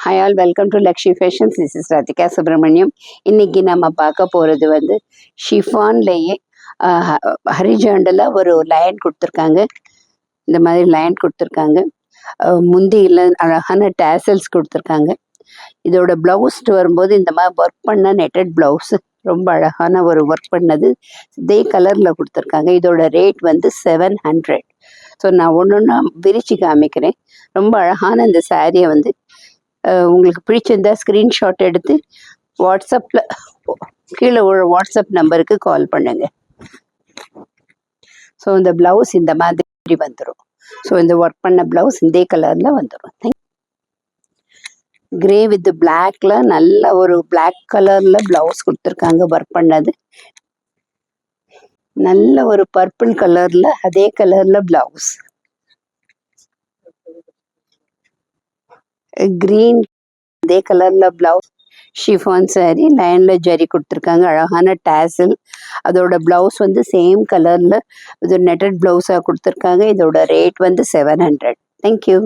Hi all, welcome to Lakshmi fashions. This is Radhika Subramaniam. இன்னைக்கு நம்ம பார்க்க போகிறது வந்து ஷிஃபான்லேயே ஹரிஜாண்டில் ஒரு லைன் கொடுத்துருக்காங்க. இந்த மாதிரி லைன் கொடுத்துருக்காங்க. முந்தியில் அழகான டேசல்ஸ் கொடுத்துருக்காங்க. இதோட ப்ளவுஸ்ட்டு வரும்போது இந்த மாதிரி ஒர்க் பண்ண நெட்டட் ப்ளவுஸ் ரொம்ப அழகான ஒரு ஒர்க் பண்ணது இதே கலரில் கொடுத்துருக்காங்க. இதோட ரேட் வந்து 700. ஸோ நான் ஒன்று ஒன்றா விரித்து காமிக்கிறேன். ரொம்ப அழகான இந்த சாரியை வந்து உங்களுக்கு பிடிச்சிருந்தா ஸ்க்ரீன்ஷாட் எடுத்து வாட்ஸ்அப்பில் கீழே ஒரு வாட்ஸ்அப் நம்பருக்கு கால் பண்ணுங்க. ஸோ இந்த ப்ளவுஸ் இந்த மாதிரி வந்துடும். ஸோ இந்த ஒர்க் பண்ண ப்ளவுஸ் இதே கலரில் வந்துடும். கிரே வித் பிளாக்ல நல்ல ஒரு பிளாக் கலரில் ப்ளவுஸ் கொடுத்துருக்காங்க. ஒர்க் பண்ணது நல்ல ஒரு பர்பிள் கலரில் அதே கலரில் ப்ளவுஸ். கிரீன் அதே கலர்ல பிளவுஸ். ஷிஃபான் சாரி லைன்ல ஜரி கொடுத்துருக்காங்க. அழகான டேசல். அதோட பிளவுஸ் வந்து சேம் கலர்ல இது நெட்டட் பிளவுஸா கொடுத்துருக்காங்க. இதோட ரேட் வந்து 700. தேங்க்யூ.